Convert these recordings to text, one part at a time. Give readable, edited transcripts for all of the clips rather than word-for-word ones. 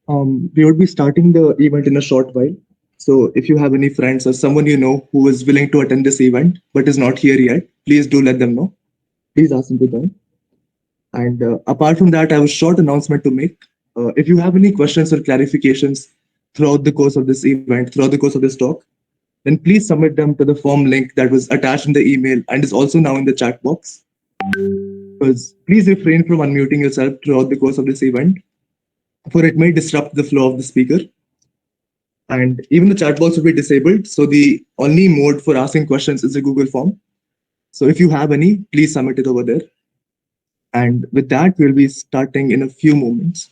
We would be starting the event in a short while. So if you have any friends or someone you know who is willing to attend this event but is not here yet, please do let them know. Please ask them to join. And apart from that, I have a short announcement to make. If you have any questions or clarifications throughout the course of this event, throughout the course of this talk, then please submit them to the form link that was attached in the email and is also now in the chat box. Because please refrain from unmuting yourself throughout the course of this event, for it may disrupt the flow of the speaker. And even the chat box will be disabled. So the only mode for asking questions is the Google form. So if you have any, please submit it over there. And with that, we'll be starting in a few moments.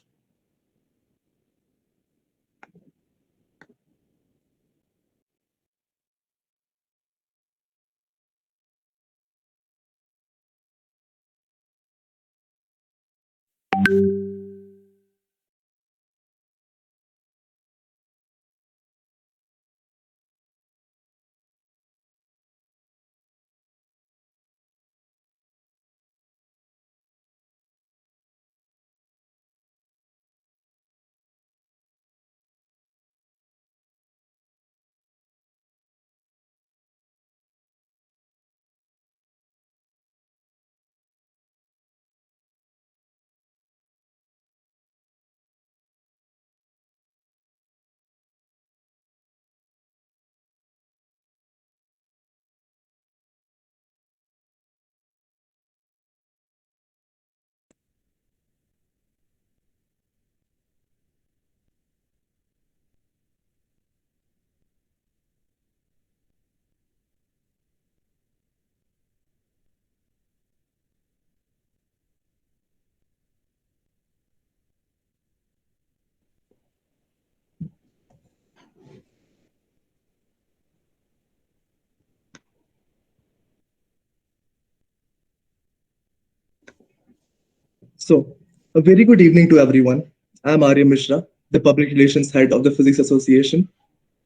So, a very good evening to everyone. I'm Arya Mishra, the Public Relations Head of the Physics Association.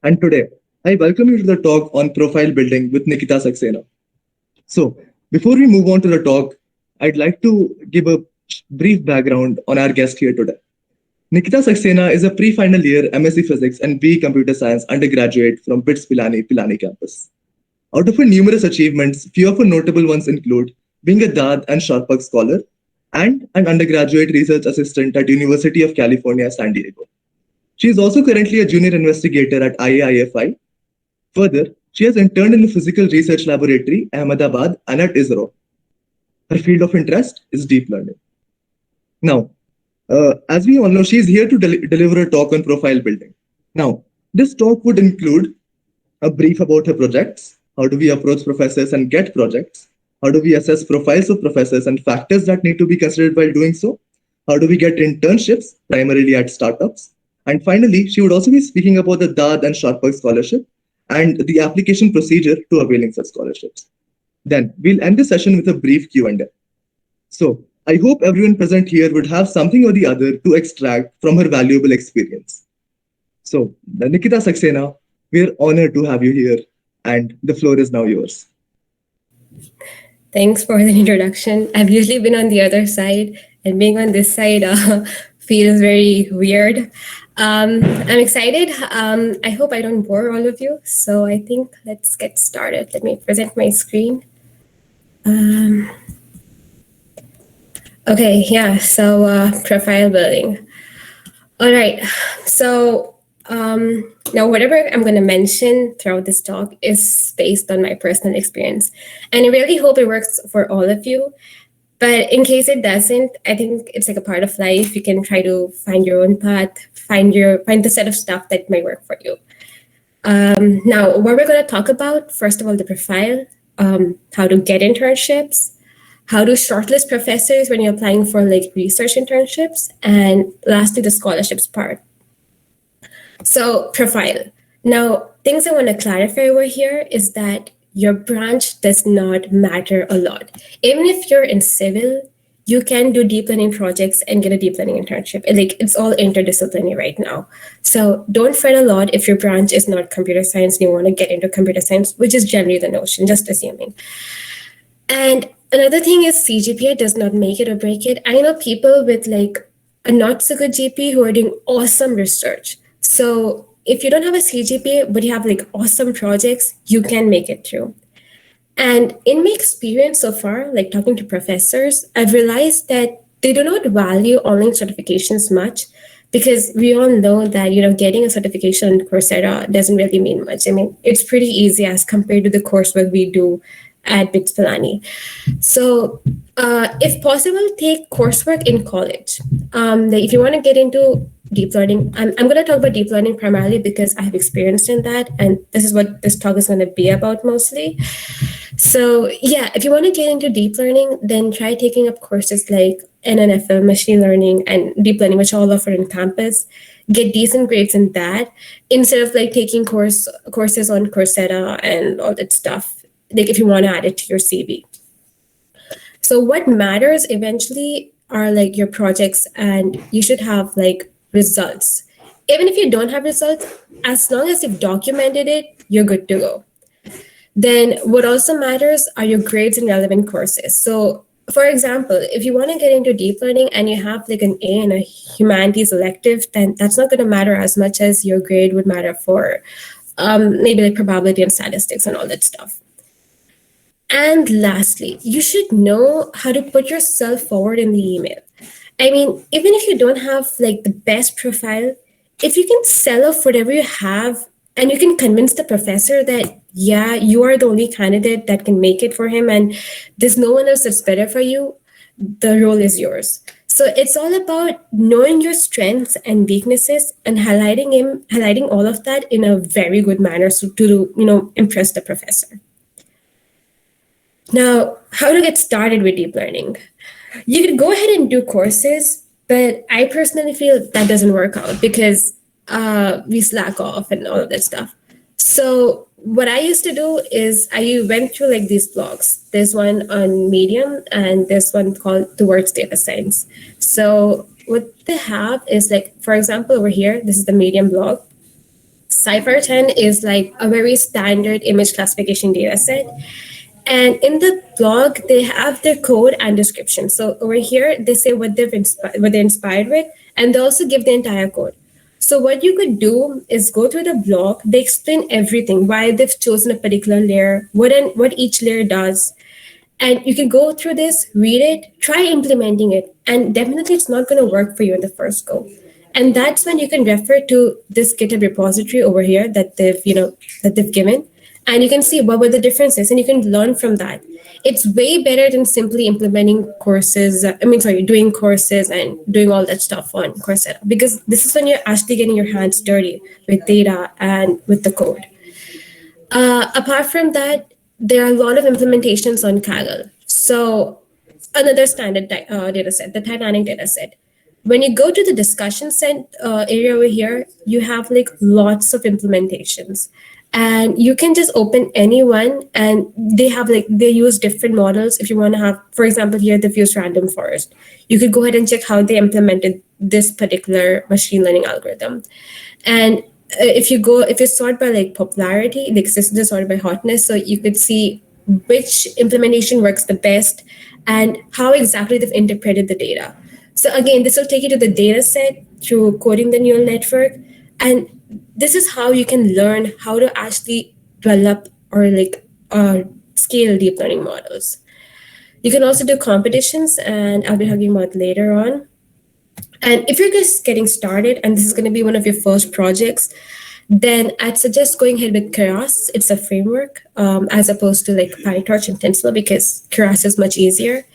And today, I welcome you to the talk on profile building with Nikita Saxena. So, before we move on to the talk, I'd like to give a brief background on our guest here today. Nikita Saxena is a pre-final year M.Sc Physics and B Computer Science undergraduate from BITS Pilani Campus. Out of her numerous achievements, few of her notable ones include being a DAAD and CHARPAK scholar and an undergraduate research assistant at University of California, San Diego. She is also currently a junior investigator at IAIFI. Further, she has interned in the Physical Research Laboratory, Ahmedabad, and at ISRO. Her field of interest is deep learning. Now, as we all know, she is here to deliver a talk on profile building. Now, this talk would include a brief about her projects, how do we approach professors and get projects, how do we assess profiles of professors and factors that need to be considered while doing so, how do we get internships, primarily at startups, and finally, she would also be speaking about the DAAD and CHARPAK scholarship and the application procedure to availing such scholarships. Then we'll end the session with a brief Q&A. So I hope everyone present here would have something or the other to extract from her valuable experience. So, Nikita Saxena, we're honored to have you here, and the floor is now yours. Thanks for the introduction. I've usually been on the other side, and being on this side feels very weird. I'm excited. I hope I don't bore all of you. So I think let's get started. Let me present my screen. Okay, yeah, so profile building. All right, so now whatever I'm going to mention throughout this talk is based on my personal experience. And I really hope it works for all of you. But in case it doesn't, I think it's like a part of life. You can try to find your own path, find the set of stuff that might work for you. Now, what we're going to talk about, first of all, the profile, how to get internships, how to shortlist professors when you're applying for like research internships, and lastly, the scholarships part. So profile. Now, things I want to clarify over here is that your branch does not matter a lot. Even if you're in civil, you can do deep learning projects and get a deep learning internship. Like it's all interdisciplinary right now. So don't fret a lot if your branch is not computer science and you want to get into computer science, which is generally the notion, just assuming. And another thing is CGPA does not make it or break it. I know people with like a not so good GPA who are doing awesome research. So if you don't have a CGPA, but you have like awesome projects, you can make it through. And in my experience so far, like talking to professors, I've realized that they do not value online certifications much because we all know that, getting a certification on Coursera doesn't really mean much. I mean, it's pretty easy as compared to the coursework we do at BITS Pilani. So, if possible, take coursework in college. Like if you want to get into deep learning, I'm going to talk about deep learning primarily because I have experience in that, and this is what this talk is going to be about mostly. So, yeah, if you want to get into deep learning, then try taking up courses like NNFL, machine learning, and deep learning, which all offer in campus. Get decent grades in that instead of like taking courses on Coursera and all that stuff. Like if you want to add it to your CV. So what matters eventually are like your projects, and you should have like results. Even if you don't have results, as long as you've documented it, you're good to go. Then what also matters are your grades in relevant courses. So for example, if you want to get into deep learning and you have like an A in a humanities elective, then that's not going to matter as much as your grade would matter for maybe like probability and statistics and all that stuff. And lastly, you should know how to put yourself forward in the email. I mean, even if you don't have like the best profile, if you can sell off whatever you have and you can convince the professor that, yeah, you are the only candidate that can make it for him and there's no one else that's better for you, the role is yours. So it's all about knowing your strengths and weaknesses and highlighting all of that in a very good manner so to impress the professor. Now, how to get started with deep learning? You could go ahead and do courses, but I personally feel that doesn't work out because we slack off and all of that stuff. So what I used to do is I went through like these blogs. There's one on Medium and there's one called Towards Data Science. So what they have is like, for example, over here, this is the Medium blog. Cypher 10 is like a very standard image classification data set. And in the blog, they have their code and description. So over here, they say what they're inspired with, and they also give the entire code. So what you could do is go through the blog. They explain everything, why they've chosen a particular layer, what each layer does. And you can go through this, read it, try implementing it. And definitely it's not going to work for you in the first go. And that's when you can refer to this GitHub repository over here that they've given. And you can see what were the differences and you can learn from that. It's way better than simply implementing courses. Doing courses and doing all that stuff on Coursera, because this is when you're actually getting your hands dirty with data and with the code. Apart from that, there are a lot of implementations on Kaggle. So another standard data set, the Titanic data set. When you go to the discussion set area over here, you have like lots of implementations. And you can just open any one and they use different models. If you want to have, for example, here they've used random forest. You could go ahead and check how they implemented this particular machine learning algorithm. And if you sort by like popularity, like this is sorted by hotness, so you could see which implementation works the best and how exactly they've interpreted the data. So again, this will take you to the data set through coding the neural network. And this is how you can learn how to actually develop or scale deep learning models. You can also do competitions, and I'll be talking about later on. And if you're just getting started and this is going to be one of your first projects, then I'd suggest going ahead with Keras. It's a framework as opposed to like PyTorch and TensorFlow, because Keras is much easier.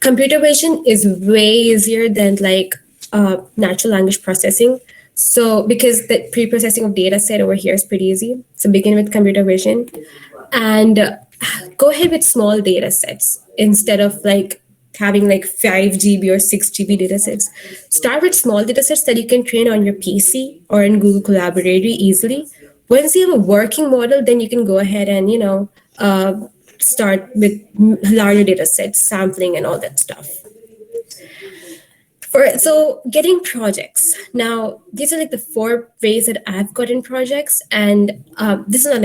Computer vision is way easier than like natural language processing. So because the pre-processing of data set over here is pretty easy. So begin with computer vision and go ahead with small data sets instead of like having like 5 GB or 6 GB data sets. Start with small data sets that you can train on your PC or in Google Collaboratory easily. Once you have a working model, then you can go ahead and, start with larger data sets, sampling and all that stuff. So getting projects. Now, these are like the 4 ways that I've gotten projects, and this is not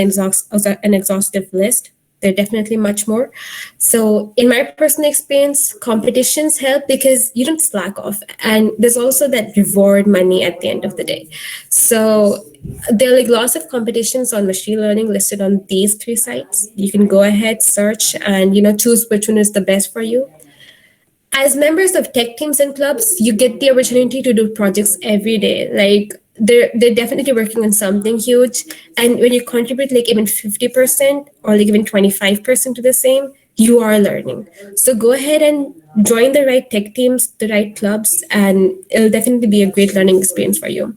an exhaustive list. they're definitely much more. So in my personal experience, competitions help because you don't slack off. And there's also that reward money at the end of the day. So there are like lots of competitions on machine learning listed on these three sites. You can go ahead, search, and choose which one is the best for you. As members of tech teams and clubs, you get the opportunity to do projects every day. Like they're definitely working on something huge. And when you contribute like even 50% or like even 25% to the same, you are learning. So go ahead and join the right tech teams, the right clubs, and it'll definitely be a great learning experience for you.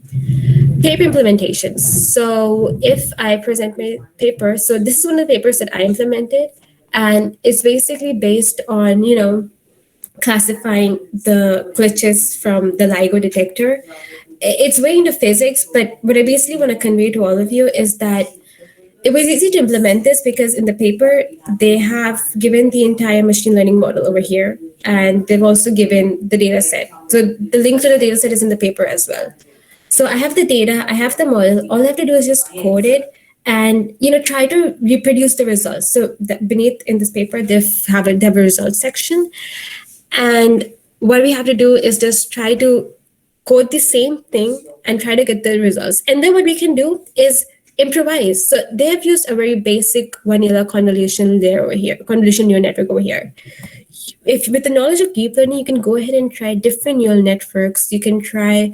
Paper implementations. So if I present my paper, so this is one of the papers that I implemented, and it's basically based on, classifying the glitches from the LIGO detector. It's way into physics, but what I basically want to convey to all of you is that it was easy to implement this because in the paper, they have given the entire machine learning model over here, and they've also given the data set. So the link to the data set is in the paper as well. So I have the data, I have the model. All I have to do is just code it and try to reproduce the results. So beneath in this paper, they have a results section, and what we have to do is just try to code the same thing and try to get the results. And then what we can do is improvise. So they have used a very basic vanilla convolution layer over here, convolution neural network over here. If with the knowledge of deep learning, you can go ahead and try different neural networks. You can try,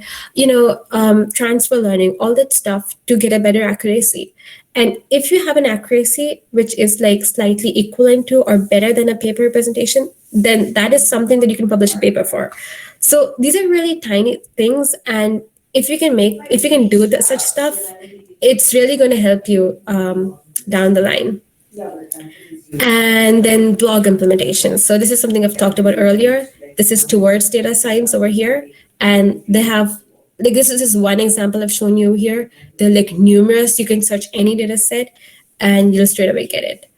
transfer learning, all that stuff to get a better accuracy. And if you have an accuracy which is like slightly equivalent to or better than a paper representation, then that is something that you can publish a paper for. So these are really tiny things, and if you can do such stuff, it's really going to help you down the line. And then blog implementations. So this is something I've talked about earlier. This is towards data science over here. And they have, like, this is just one example I've shown you here. They're like numerous. You can search any data set and you'll straight away get it.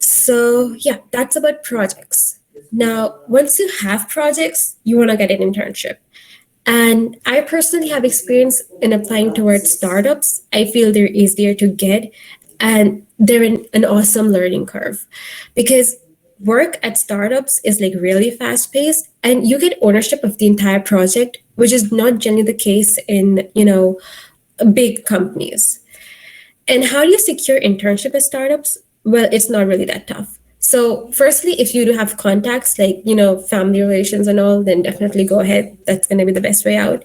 So yeah, that's about projects. Now, once you have projects, you want to get an internship. And I personally have experience in applying towards startups. I feel they're easier to get, and they're in an awesome learning curve because work at startups is like really fast paced and you get ownership of the entire project, which is not generally the case in, big companies. And how do you secure internship at startups? Well, it's not really that tough. So firstly, if you do have contacts like, family relations and all, then definitely go ahead. That's going to be the best way out.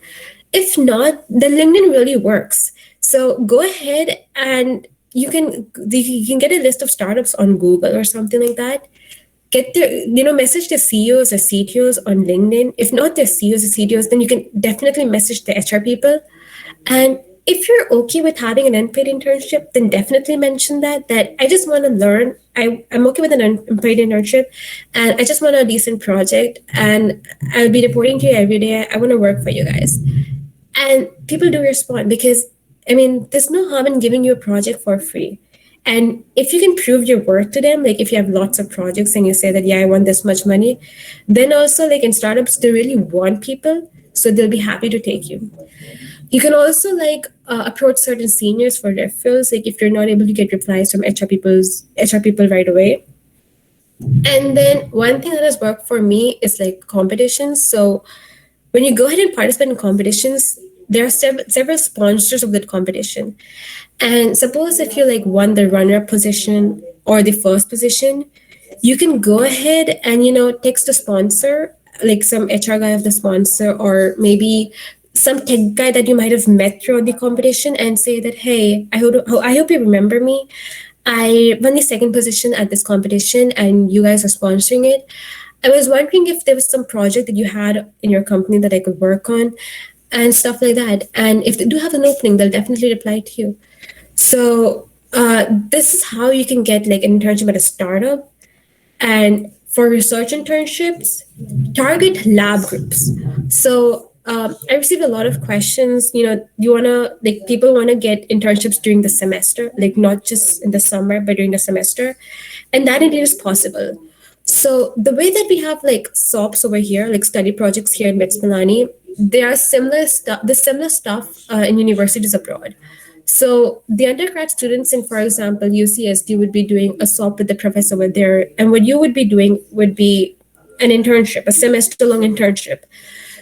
If not, then LinkedIn really works. So go ahead and you can get a list of startups on Google or something like that. Get their, message the CEOs or CTOs on LinkedIn. If not their CEOs or CTOs, then you can definitely message the HR people. And if you're okay with having an unpaid internship, then definitely mention that I just want to learn. I'm okay with an unpaid internship and I just want a decent project and I'll be reporting to you every day. I want to work for you guys. And people do respond because, there's no harm in giving you a project for free. And if you can prove your worth to them, like if you have lots of projects and you say that, yeah, I want this much money, then also like in startups, they really want people. So they'll be happy to take you. You can also approach certain seniors for referrals, like if you're not able to get replies from HR people right away. And then one thing that has worked for me is like competitions. So when you go ahead and participate in competitions, there are several sponsors of that competition. And suppose if you won the runner-up position or the first position, you can go ahead and, text the sponsor, like some HR guy of the sponsor, or maybe some tech guy that you might have met throughout the competition and say that, hey, I hope you remember me. I won the second position at this competition and you guys are sponsoring it. I was wondering if there was some project that you had in your company that I could work on and stuff like that. And if they do have an opening, they'll definitely reply to you. So this is how you can get like an internship at a startup. And for research internships, target lab groups. So I received a lot of questions. People want to get internships during the semester, like not just in the summer, but during the semester. And that indeed is possible. So the way that we have like SOPs over here, like study projects here in BITS Pilani, there are similar stuff in universities abroad. So the undergrad students in, for example, UCSD would be doing a swap with the professor over there, and what you would be doing would be an internship, a semester-long internship.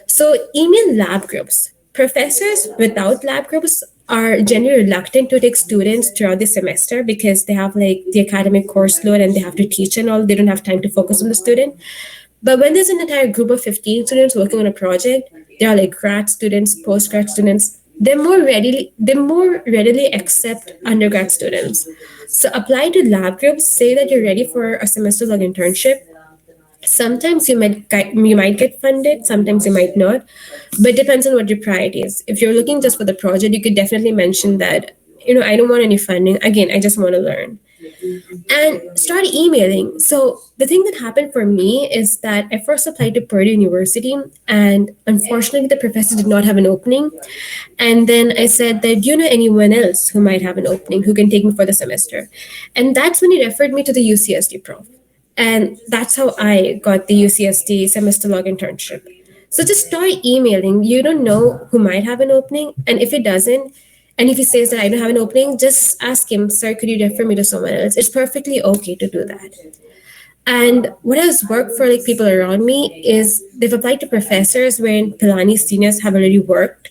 So email lab groups. Professors without lab groups are generally reluctant to take students throughout the semester because they have like the academic course load and they have to teach and all. They don't have time to focus on the student. But when there's an entire group of 15 students working on a project, they are like grad students, postgrad students. They more readily accept undergrad students. So apply to lab groups. Say that you're ready for a semester-long internship. Sometimes you might get funded, sometimes you might not, but it depends on what your priority is. If you're looking just for the project, you could definitely mention that, I don't want any funding. Again, I just want to learn. And start emailing. So the thing that happened for me is that I first applied to Purdue University, and unfortunately, the professor did not have an opening. And then I said that, do you know anyone else who might have an opening who can take me for the semester? And that's when he referred me to the UCSD prof. And that's how I got the UCSD semester long internship. So just start emailing. You don't know who might have an opening. And if it doesn't, and if he says that I don't have an opening, just ask him, sir, could you refer me to someone else? It's perfectly okay to do that. And what has worked for like people around me is they've applied to professors wherein Pilani seniors have already worked.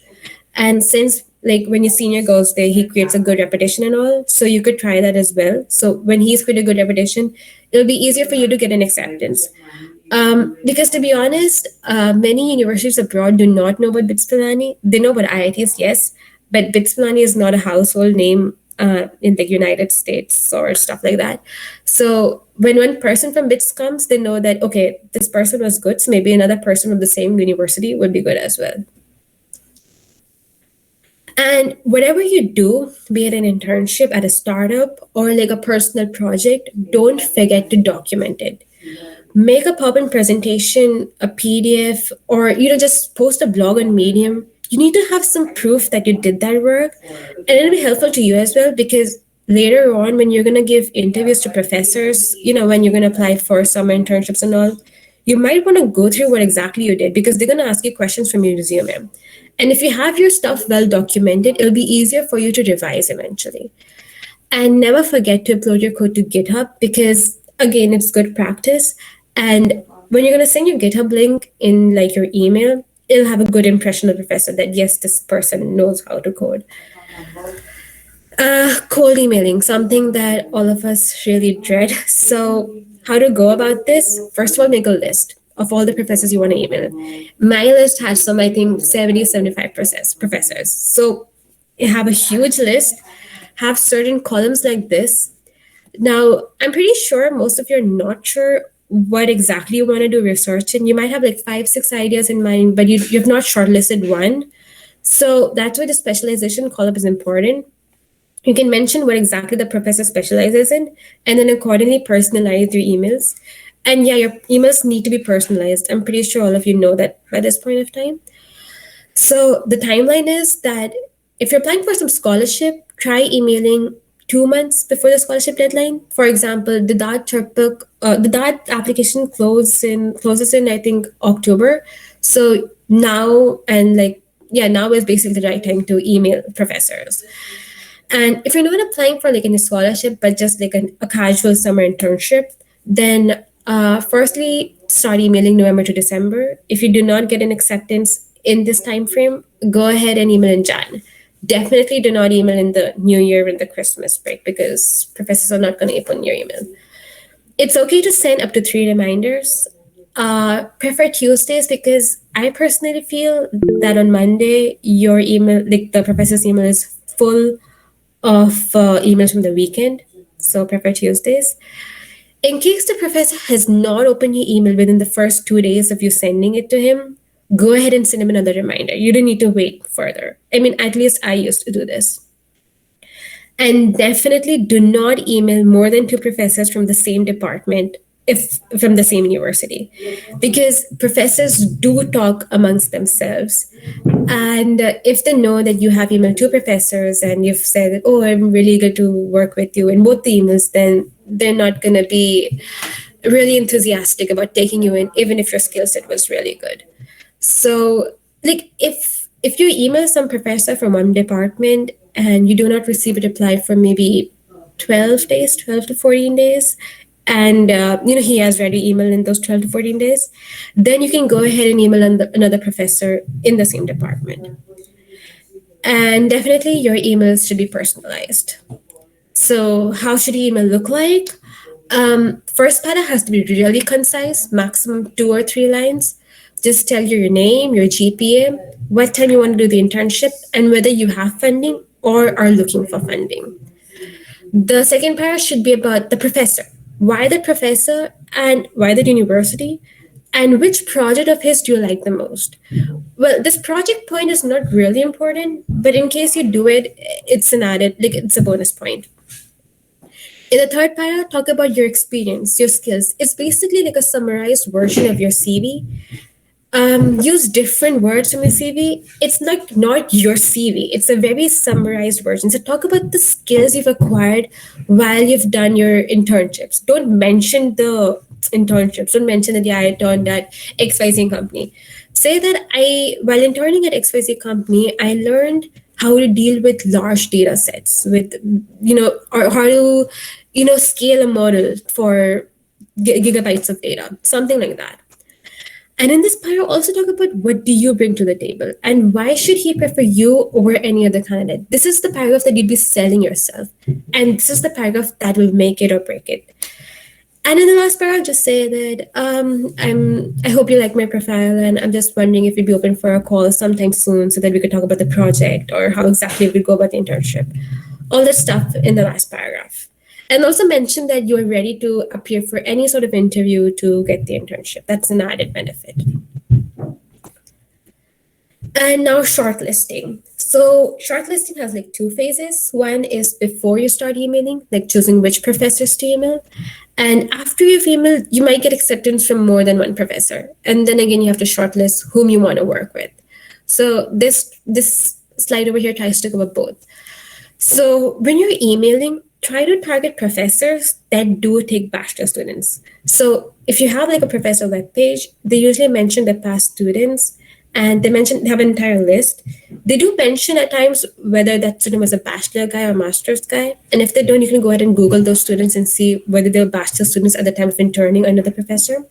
And since like when your senior goes there, he creates a good reputation and all. So you could try that as well. So when he's created a good reputation, it'll be easier for you to get an acceptance. Because to be honest, many universities abroad do not know about BITS Pilani. They know about IITs, yes, but BITS Pilani is not a household name in the United States or stuff like that. So when one person from BITS comes, they know that, okay, this person was good, so maybe another person from the same university would be good as well. And whatever you do, be it an internship at a startup or like a personal project, don't forget to document it. Make a PowerPoint presentation, a PDF, or just post a blog on Medium. You need to have some proof that you did that work, and it'll be helpful to you as well because later on, when you're gonna give interviews to professors, when you're gonna apply for summer internships and all, you might want to go through what exactly you did because they're gonna ask you questions from your resume. And if you have your stuff well documented, it'll be easier for you to revise eventually. And never forget to upload your code to GitHub because, again, it's good practice. And when you're going to send your GitHub link in like your email, it'll have a good impression of the professor that, yes, this person knows how to code. Cold emailing, something that all of us really dread. So how to go about this? First of all, make a list of all the professors you want to email. My list has some, I think, 70, 75 professors. So you have a huge list, have certain columns like this. Now, I'm pretty sure most of you are not sure what exactly you want to do research in. You might have like 5, 6 ideas in mind, but you've not shortlisted one. So that's why the specialization column is important. You can mention what exactly the professor specializes in, and then accordingly personalize your emails. And yeah, your emails need to be personalized. I'm pretty sure all of you know that by this point of time. So the timeline is that if you're applying for some scholarship, try emailing 2 months before the scholarship deadline. For example, the DAAD CHARPAK, the DAAD application closes in I think October. So now now is basically the right time to email professors. And if you're not applying for like any scholarship, but just like a casual summer internship, then firstly, start emailing November to December. If you do not get an acceptance in this time frame, go ahead and email in Jan. Definitely do not email in the New Year and the Christmas break because professors are not going to open your email. It's okay to send up to 3 reminders. Prefer Tuesdays because I personally feel that on Monday, your email, like the professor's email is full of emails from the weekend. So prefer Tuesdays. In case the professor has not opened your email within the first 2 days of you sending it to him, go ahead and send him another reminder. You don't need to wait further. I mean, at least I used to do this. And definitely do not email more than 2 professors from the same department if from the same university, because professors do talk amongst themselves. And if they know that you have emailed 2 professors and you've said, oh, I'm really good to work with you in both the emails, then they're not going to be really enthusiastic about taking you in, even if your skill set was really good. So like if you email some professor from one department and you do not receive a reply for maybe 12 days, 12 to 14 days, and he has read your email in those 12 to 14 days, then you can go ahead and email another professor in the same department. And definitely your emails should be personalized. So how should your email look like? First para has to be really concise, maximum 2 or 3 lines. Just tell your name, your GPA, what time you want to do the internship, and whether you have funding or are looking for funding. The second para should be about the professor. Why the professor and why the university, and which project of his do you like the most? Well, this project point is not really important, but in case you do it, it's it's a bonus point. In the third para, talk about your experience, your skills. It's basically like a summarized version of your CV. Use different words from your CV. It's not your CV. It's a very summarized version. So talk about the skills you've acquired while you've done your internships. Don't mention the internships. Don't mention that I interned at XYZ company. Say that while interning at XYZ company, I learned how to deal with large data sets, with or how to scale a model for gigabytes of data, something like that. And in this para, also talk about what do you bring to the table and why should he prefer you over any other candidate. This is the paragraph that you'd be selling yourself, and this is the paragraph that will make it or break it. And in the last paragraph, just say that I hope you like my profile, and I'm just wondering if you'd be open for a call sometime soon so that we could talk about the project or how exactly we could go about the internship. All that stuff in the last paragraph. And also mention that you're ready to appear for any sort of interview to get the internship. That's an added benefit. And now shortlisting. So shortlisting has like 2 phases. One is before you start emailing, like choosing which professors to email. And after you've emailed, you might get acceptance from more than one professor. And then again, you have to shortlist whom you want to work with. So this slide over here tries to cover both. So when you're emailing, try to target professors that do take bachelor students. So if you have like a professor web page, they usually mention their past students, and they have an entire list. They do mention at times whether that student was a bachelor guy or master's guy. And if they don't, you can go ahead and Google those students and see whether they were bachelor students at the time of interning under the professor.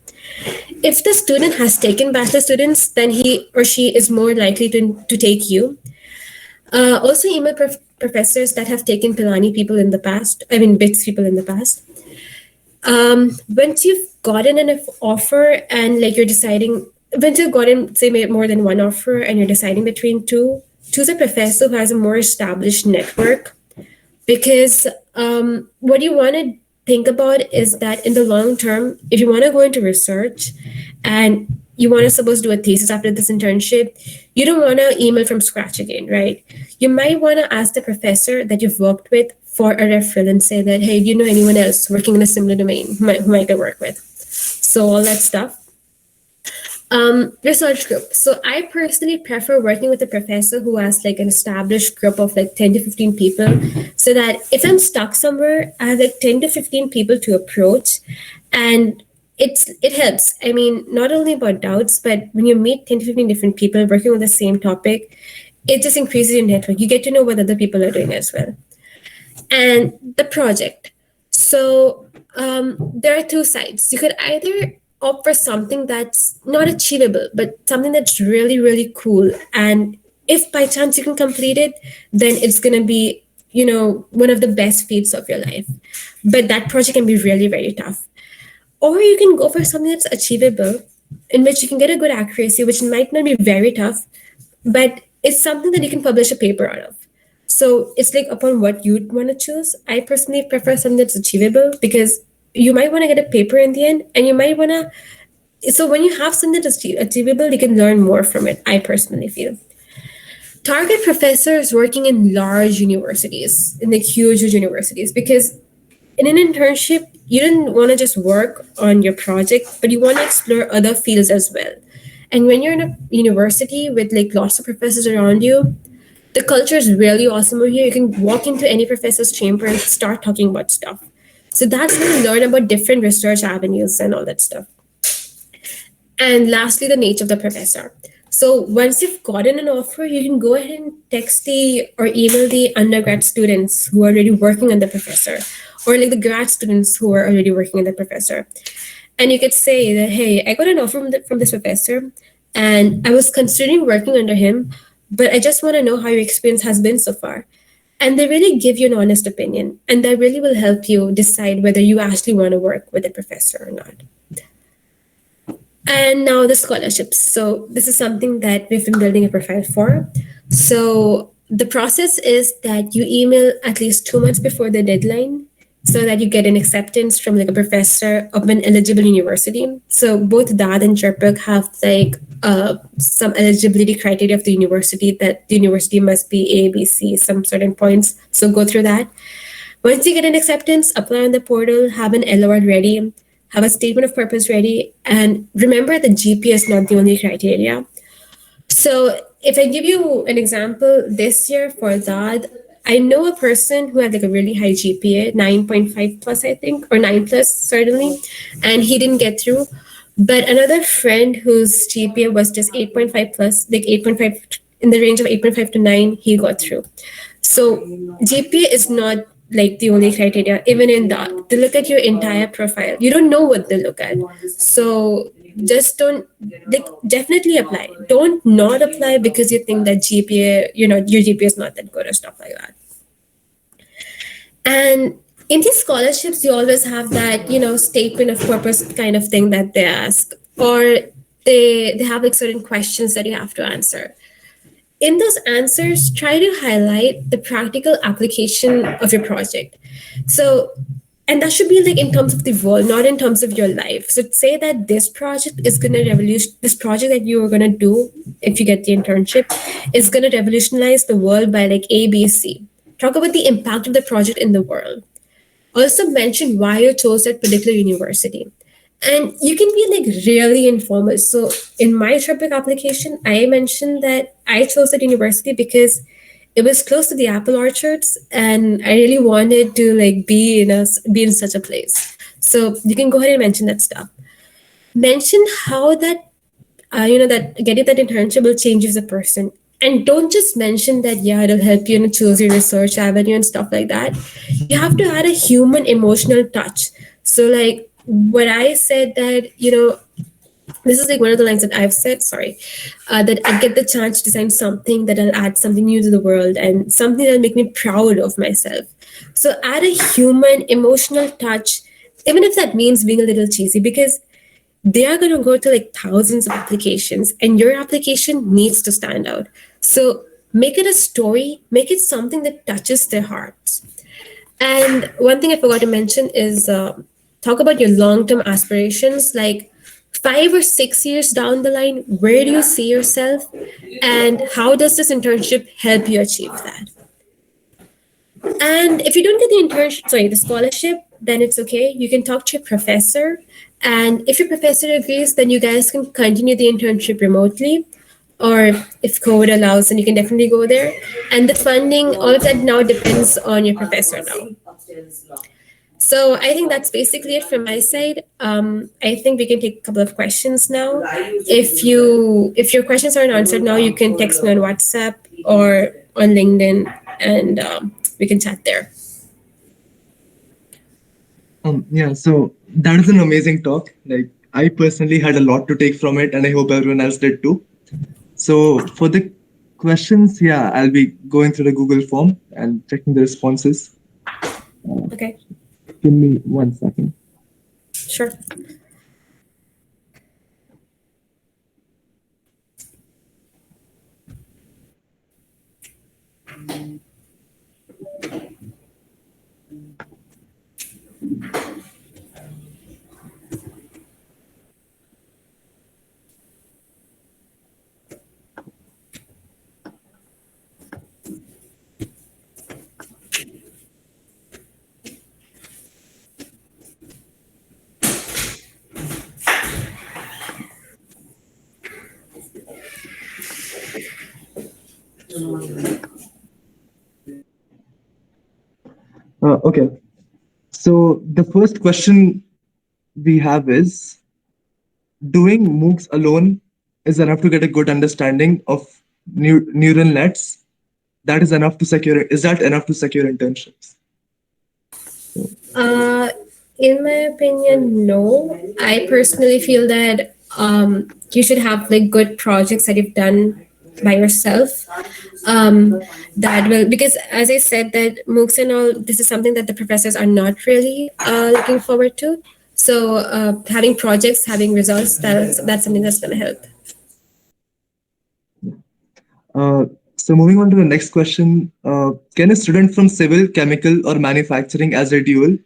If the student has taken bachelor students, then he or she is more likely to take you. Also email professors that have taken Pilani people in the past, BITS people in the past. Once you've gotten an offer and like you're deciding, once you've gotten say more than one offer and you're deciding between two, choose a professor who has a more established network, because what you want to think about is that in the long term, if you want to go into research and you want to suppose do a thesis after this internship, you don't want to email from scratch again, right? You might want to ask the professor that you've worked with for a referral and say that, hey, do you know anyone else working in a similar domain who might I work with? So all that stuff. Research group. So I personally prefer working with a professor who has like an established group of like 10 to 15 people, so that if I'm stuck somewhere, I have like 10 to 15 people to approach, and it helps. I mean, not only about doubts, but when you meet 10 to 15 different people working on the same topic, it just increases your network. You get to know what other people are doing as well. And the project. So there are 2 sides. You could either opt for something that's not achievable, but something that's really, really cool. And if by chance you can complete it, then it's going to be, one of the best feats of your life. But that project can be really, very tough. Or you can go for something that's achievable, in which you can get a good accuracy, which might not be very tough, but it's something that you can publish a paper out of. So it's like upon what you'd want to choose. I personally prefer something that's achievable, because you might want to get a paper in the end, and you might want to. So when you have something that's achievable, you can learn more from it, I personally feel. Target professors working in large universities, in the huge universities, because in an internship, you don't want to just work on your project, but you want to explore other fields as well. And when you're in a university with like lots of professors around you, the culture is really awesome over here. You can walk into any professor's chamber and start talking about stuff. So that's when you learn about different research avenues and all that stuff. And lastly, the nature of the professor. So once you've gotten an offer, you can go ahead and text the or email the undergrad students who are already working under professor, or like the grad students who are already working under professor. And you could say that, hey, I got an offer from this professor and I was considering working under him, but I just want to know how your experience has been so far. And they really give you an honest opinion, and that really will help you decide whether you actually want to work with a professor or not. And now the scholarships. So this is something that we've been building a profile for. So the process is that you email at least 2 months before the deadline so that you get an acceptance from like a professor of an eligible university. So both DAAD and CHARPAK have like some eligibility criteria of the university, that the university must be A, B, C, some certain points. So go through that. Once you get an acceptance, apply on the portal, have an LOR ready, have a statement of purpose ready, and remember that GPA is not the only criteria. So if I give you an example, this year for that, I know a person who had like a really high GPA, 9.5 plus, I think, or 9 plus, certainly, and he didn't get through. But another friend whose GPA was just 8.5 plus, like 8.5, in the range of 8.5 to 9, he got through. So GPA is not like the only criteria. Even in that, they look at your entire profile. You don't know what they look at. So just don't, like, definitely apply. Don't not apply because you think that GPA, your GPA is not that good or stuff like that. And in these scholarships, you always have that, statement of purpose kind of thing that they ask, or they have like certain questions that you have to answer. In those answers, try to highlight the practical application of your project. So, and that should be like in terms of the world, not in terms of your life. So say that this project is going to this project that you are going to do if you get the internship is going to revolutionize the world by like A, B, C. Talk about the impact of the project in the world. Also mention why you chose that particular university. And you can be like really informal. So in my TRIPIC application, I mentioned that I chose that university because it was close to the apple orchards, and I really wanted to like be in such a place. So you can go ahead and mention that stuff. Mention how that that getting that internship will change you as a person. And don't just mention that, yeah, it'll help you choose your research avenue and stuff like that. You have to add a human emotional touch. So like what I said that, this is like one of the lines that I've said, sorry, that I get the chance to design something that'll add something new to the world and something that'll make me proud of myself. So add a human emotional touch, even if that means being a little cheesy, because they are going to go to like thousands of applications and your application needs to stand out. So make it a story, make it something that touches their hearts. And one thing I forgot to mention is talk about your long-term aspirations, like 5 or 6 years down the line, where do you see yourself and how does this internship help you achieve that? And if you don't get the scholarship, then it's okay. You can talk to your professor. And if your professor agrees, then you guys can continue the internship remotely. Or if COVID allows, then you can definitely go there. And the funding, all of that now depends on your professor now. So I think that's basically it from my side. I think we can take a couple of questions now. If your questions aren't answered now, you can text me on WhatsApp or on LinkedIn, and we can chat there. Yeah, so that is an amazing talk. Like, I personally had a lot to take from it, and I hope everyone else did too. So for the questions, yeah, I'll be going through the Google form and checking the responses. Okay, Give me 1 second. sure. Okay. So the first question we have is, doing MOOCs alone is enough to get a good understanding of neural nets. That is enough to secure. Is that enough to secure internships? So, Uh, in my opinion, no. I personally feel that you should have like good projects that you've done by yourself. That will, because as I said, that MOOCs and all, this is something that the professors are not really looking forward to. So having projects, having results, that's something that's going to help. uh, so moving on to the next question, can a student from civil, chemical, or manufacturing as a dual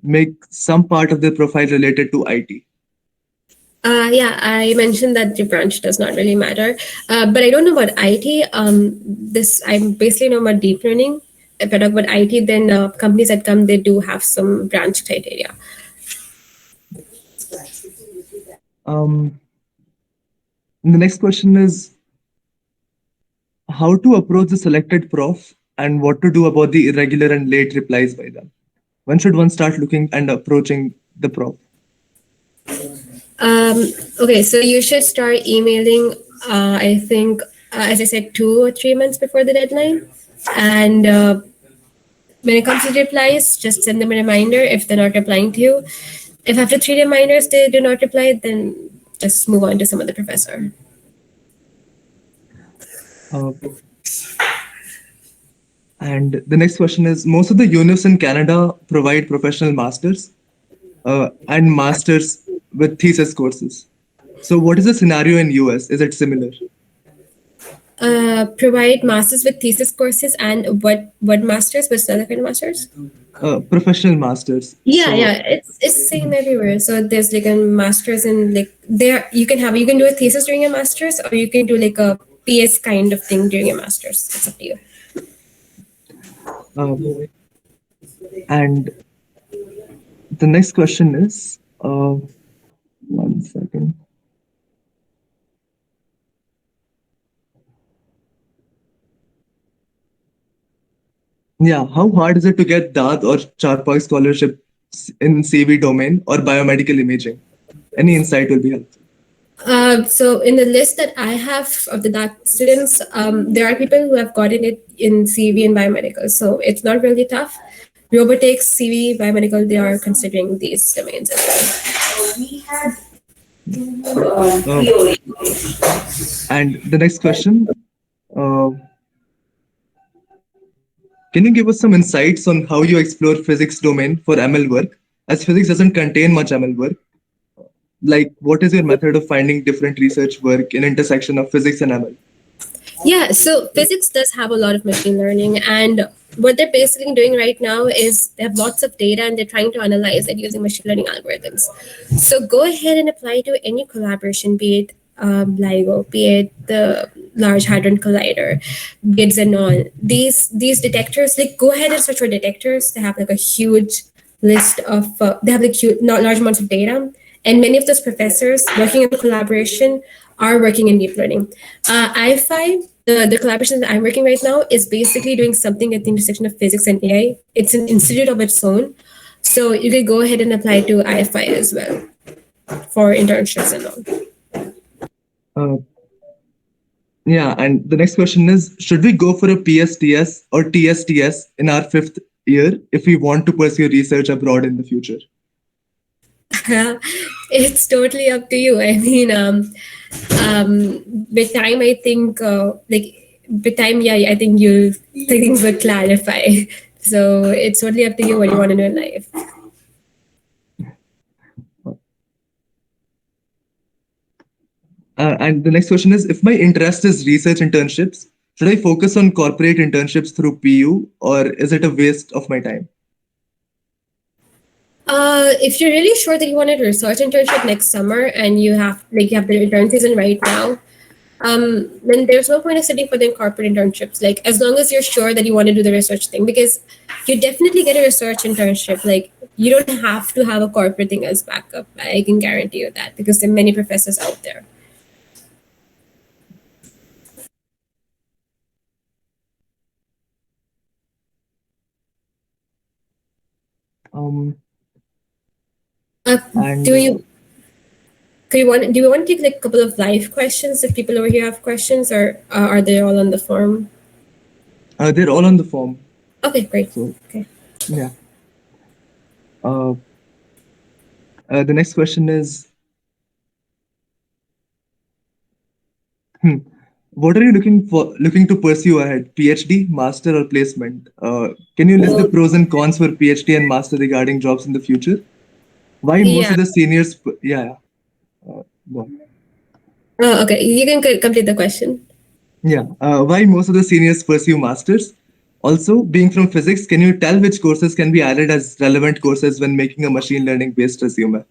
make some part of their profile related to IT? Yeah, I mentioned that the branch does not really matter, but I don't know about IT. This I basically know about deep learning. If I talk about IT, then companies that come they do have some branch criteria. Um, the next question is how to approach the selected prof and what to do about the irregular and late replies by them. When should one start looking and approaching the prof? Okay, so you should start emailing. I think, as I said, 2 or 3 months before the deadline, and when it comes to replies, just send them a reminder if they're not replying to you. If after 3 reminders they do not reply, then just move on to some other professor. Uh, and the next question is most of the unis in Canada provide professional masters and masters with thesis courses. So what is the scenario in US? Is it similar? Provide masters with thesis courses and what masters? What's the other kind of masters? Professional masters. Yeah, So yeah, it's same everywhere. So there's like a masters in like there you can do a thesis during a masters or you can do like a PS kind of thing during a masters. It's up to you. uh, and the next question is 1 second. Yeah, how hard is it to get DAAD or CHARPAK scholarship in CV domain or biomedical imaging? Any insight will be helpful. So in the list that I have of the DAC students, there are people who have gotten it in CV and biomedical. So it's not really tough. Robotics, CV, biomedical, they are considering these domains as Uh, well. and the next question, uh, can you give us some insights on how you explore physics domain for ML work? As physics doesn't contain much ML work, like what is your method of finding different research work in intersection of physics and ML? Yeah, so physics does have a lot of machine learning, and what they're basically doing right now is they have lots of data and they're trying to analyze it using machine learning algorithms. So go ahead and apply to any collaboration, be it LIGO, be it the Large Hadron Collider, be it Xenon. These detectors, like go ahead and search for detectors. They have like a huge list of they have like huge, not large amounts of data, and many of those professors working in collaboration are working in deep learning. IAIFI, the collaboration that I'm working right now, is basically doing something at the intersection of physics and AI. It's an institute of its own. So you could go ahead and apply to IAIFI as well for internships and all. Uh, yeah, and the next question is, should we go for a PSTS or TSTS in our fifth year if we want to pursue research abroad in the future? It's totally up to you. I mean, with time, I think, with time, yeah, I think things will clarify. So it's totally up to you what you want to do in life. And the next question is, if my interest is research internships, should I focus on corporate internships through PU or is it a waste of my time? If you're really sure that you want a research internship next summer and you have the intern season right now, then there's no point of sitting for the corporate internships. Like as long as you're sure that you want to do the research thing, because you definitely get a research internship. Like you don't have to have a corporate thing as backup. I can guarantee you that because there are many professors out there. Um, Uh, and do you do you want to take like a couple of live questions if people over here have questions, or are they all on the form? They're all on the form. Okay, great. So Okay. yeah. Uh, the next question is, hmm, what are you looking to pursue ahead? PhD, master, or placement? Can you list the pros and cons for PhD and master regarding jobs in the future? Why most Yeah. of the seniors? Yeah. Go on. Oh, okay. You can complete the question. Yeah. Why most of the seniors pursue masters? Also, being from physics, can you tell which courses can be added as relevant courses when making a machine learning based resume?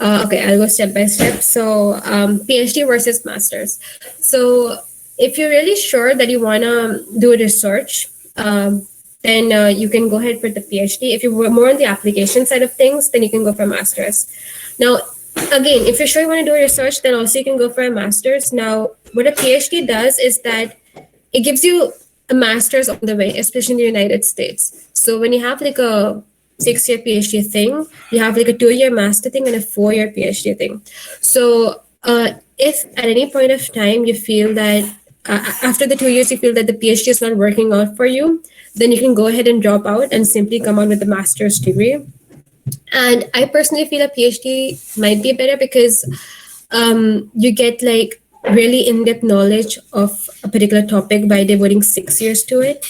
Okay, I'll go step by step. So, PhD versus masters. So, if you're really sure that you want to do research, then you can go ahead for the PhD. If you're more on the application side of things, then you can go for masters. Now, again, if you're sure you want to do research, then also you can go for a master's. Now, what a PhD does is that it gives you a master's on the way, especially in the United States. So when you have like a 6-year PhD thing, you have like a 2-year master thing and a 4-year PhD thing. So if at any point of time you feel that after the 2 years you feel that the PhD is not working out for you, then you can go ahead and drop out and simply come out with a master's degree. And I personally feel a PhD might be better because you get like really in-depth knowledge of a particular topic by devoting 6 years to it.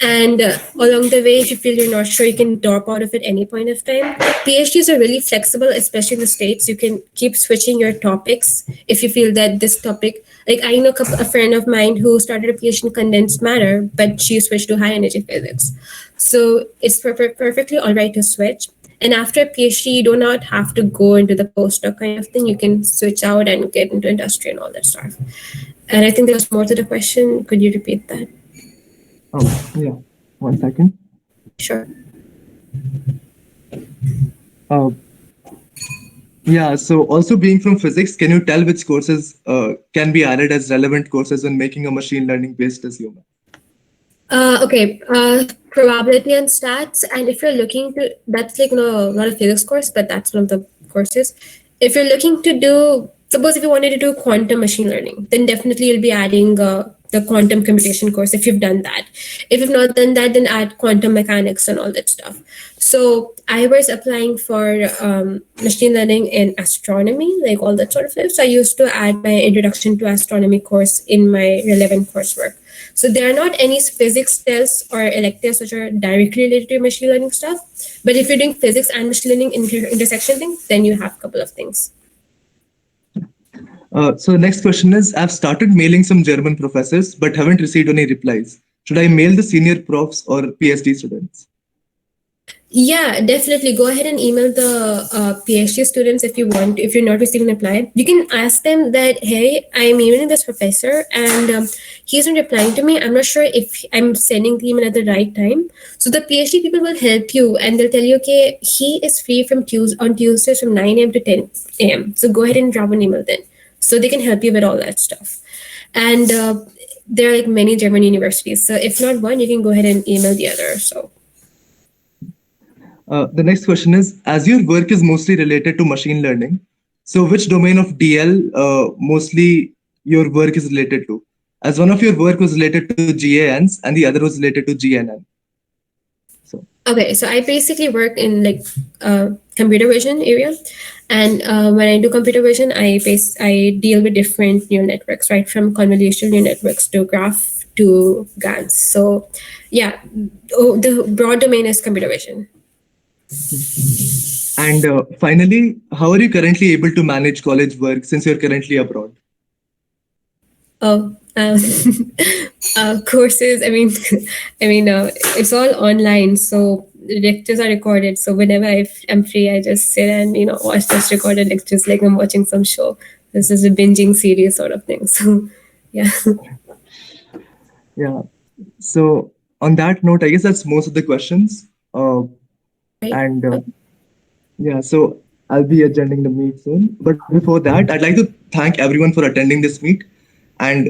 And along the way, if you feel you're not sure, you can drop out of it any point of time. PhDs are really flexible, especially in the States. You can keep switching your topics if you feel that this topic, like I know a friend of mine who started a PhD in condensed matter, but she switched to high energy physics. So it's perfectly all right to switch. And after a PhD, you do not have to go into the postdoc kind of thing. You can switch out and get into industry and all that stuff. And I think there was more to the question. Could you repeat that? Oh, yeah. 1 second. Sure. Uh, yeah, so also being from physics, can you tell which courses can be added as relevant courses when making a machine learning based resume? Okay, probability and stats. And if you're looking to, that's like not a physics course, but that's one of the courses. If you're looking to do, suppose if you wanted to do quantum machine learning, then definitely you'll be adding the quantum computation course if you've done that. If you've not done that, then add quantum mechanics and all that stuff. So I was applying for machine learning in astronomy, like all that sort of stuff. So I used to add my introduction to astronomy course in my relevant coursework. So there are not any physics tests or electives which are directly related to machine learning stuff. But if you're doing physics and machine learning intersection thing, then you have a couple of things. So the next question is, I've started mailing some German professors, but haven't received any replies. Should I mail the senior profs or PhD students? Yeah, definitely. Go ahead and email the PhD students if you want. If you're not receiving a reply, you can ask them that, hey, I'm emailing this professor and he isn't replying to me. I'm not sure if I'm sending the email at the right time. So the PhD people will help you and they'll tell you, okay, he is free from on Tuesdays from 9 a.m. to 10 a.m. So go ahead and drop an email then. So they can help you with all that stuff. And there are like many German universities. So if not one, you can go ahead and email the other. So. The next question is, as your work is mostly related to machine learning, so which domain of DL mostly your work is related to? As one of your work was related to GANs and the other was related to GNN. So Okay, so I basically work in like computer vision area, and when I do computer vision, I deal with different neural networks, right, from convolutional neural networks to graph to GANs. So, yeah, the broad domain is computer vision. and finally, how are you currently able to manage college work since you're currently abroad? Oh, courses. It's all online, so the lectures are recorded. So whenever I'm free, I just sit and watch those recorded lectures like I'm watching some show. This is a binging series sort of thing. So, yeah. Yeah. So on that note, I guess that's most of the questions. Right. And yeah, so I'll be attending the meet soon. But before that, I'd like to thank everyone for attending this meet. And